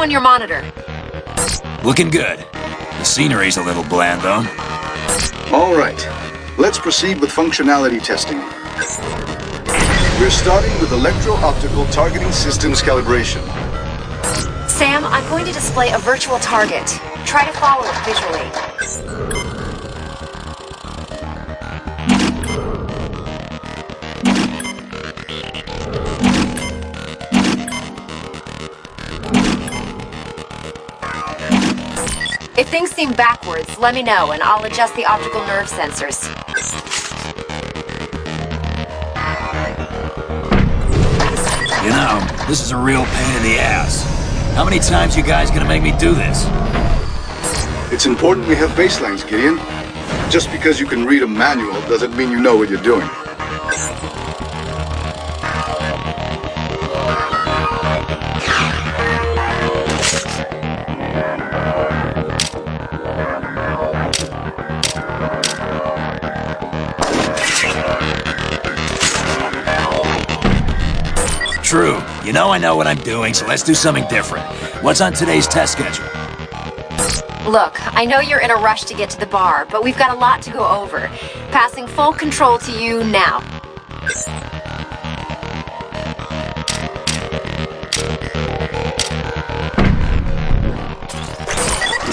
on your monitor. Looking good. The scenery's a little bland, though. All right. Let's proceed with functionality testing. We're starting with electro-optical targeting systems calibration. Sam, I'm going to display a virtual target. Try to follow it visually. If things seem backwards, let me know and I'll adjust the optical nerve sensors. You know, this is a real pain in the ass. How many times you guys gonna make me do this? It's important we have baselines, Gideon. Just because you can read a manual doesn't mean you know what you're doing. True. You know I know what I'm doing, so let's do something different. What's on today's test schedule? Look, I know you're in a rush to get to the bar, but we've got a lot to go over. Passing full control to you now.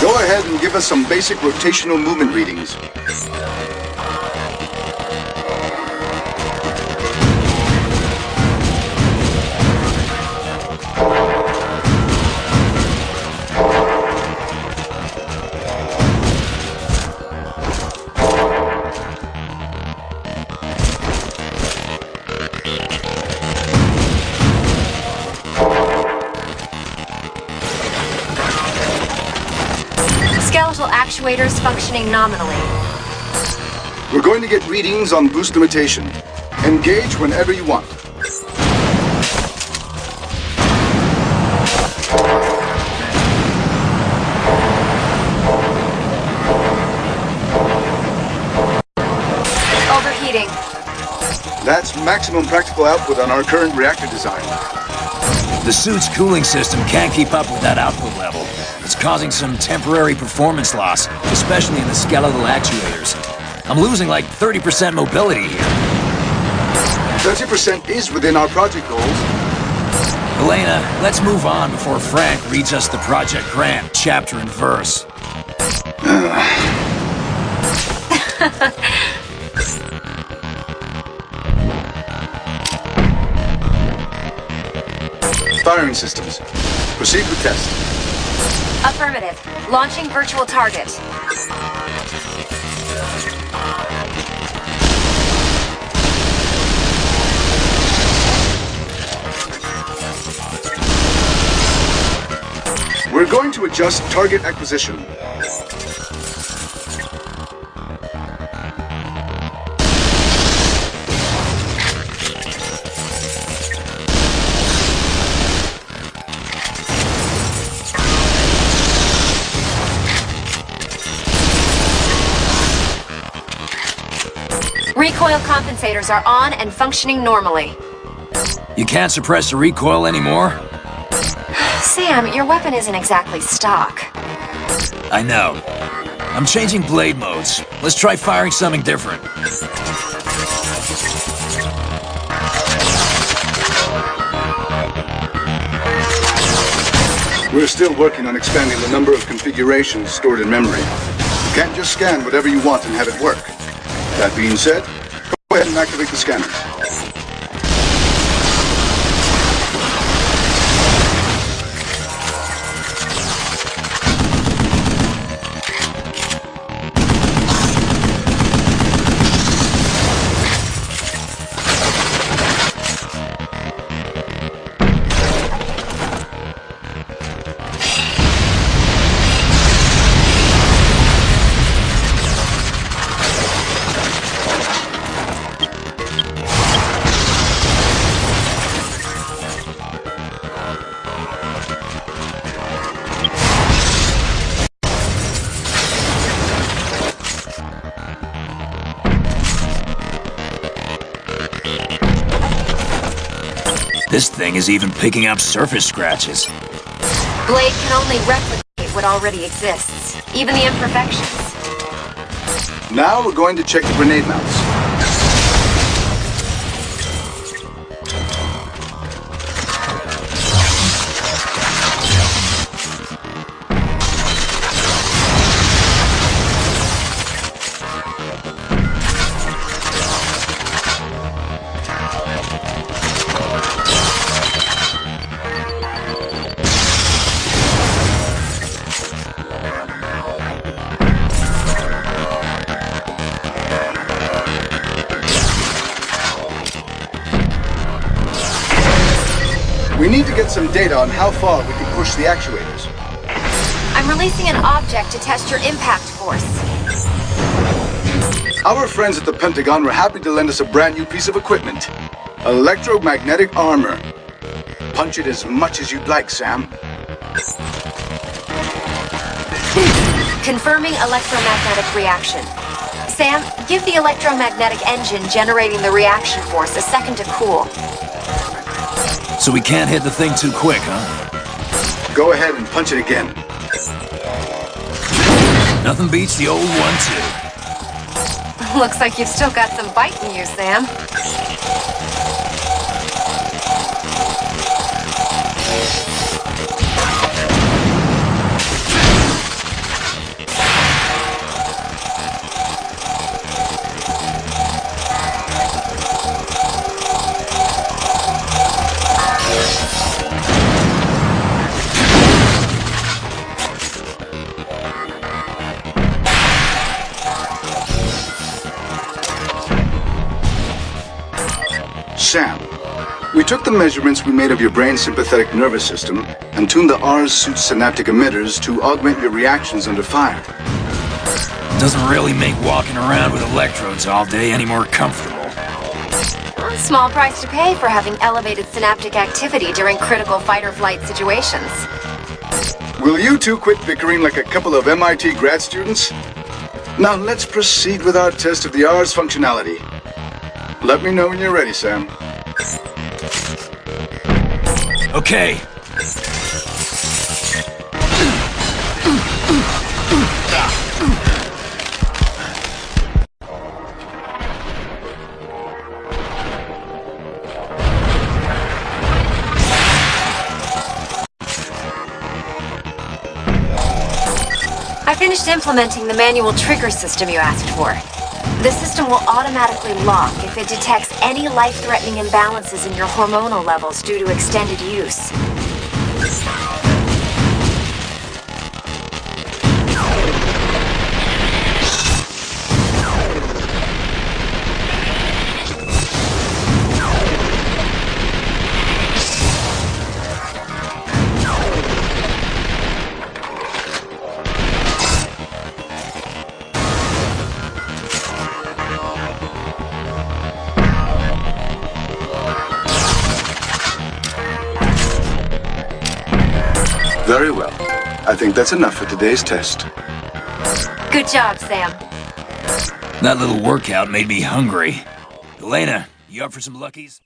Go ahead and give us some basic rotational movement readings. Skeletal actuators functioning nominally. We're going to get readings on boost limitation. Engage whenever you want. Overheating. That's maximum practical output on our current reactor design. The suit's cooling system can't keep up with that output level. It's causing some temporary performance loss, especially in the skeletal actuators. I'm losing like 30% mobility here. 30% is within our project goals. Elena, let's move on before Frank reads us the project grant, chapter and verse. Firing systems. Proceed with test. Affirmative. Launching virtual target. We're going to adjust target acquisition. Recoil compensators are on and functioning normally. You can't suppress the recoil anymore? Sam, your weapon isn't exactly stock. I know. I'm changing blade modes. Let's try firing something different. We're still working on expanding the number of configurations stored in memory. You can't just scan whatever you want and have it work. That being said, go ahead and activate the scanners. This thing is even picking up surface scratches. Blade can only replicate what already exists, even the imperfections. Now we're going to check the grenade mounts. We need to get some data on how far we can push the actuators. I'm releasing an object to test your impact force. Our friends at the Pentagon were happy to lend us a brand new piece of equipment. Electromagnetic armor. Punch it as much as you'd like, Sam. Confirming electromagnetic reaction. Sam, give the electromagnetic engine generating the reaction force a second to cool. So we can't hit the thing too quick, huh? Go ahead and punch it again. Nothing beats the old 1-2. Looks like you've still got some bite in you, Sam. Sam, we took the measurements we made of your brain's sympathetic nervous system and tuned the R's suit's synaptic emitters to augment your reactions under fire. Doesn't really make walking around with electrodes all day any more comfortable. Small price to pay for having elevated synaptic activity during critical fight-or-flight situations. Will you two quit bickering like a couple of MIT grad students? Now let's proceed with our test of the R's functionality. Let me know when you're ready, Sam. Okay. I finished implementing the manual trigger system you asked for. The system will automatically lock if it detects any life-threatening imbalances in your hormonal levels due to extended use. Very well. I think that's enough for today's test. Good job, Sam. That little workout made me hungry. Elena, you up for some Luckies?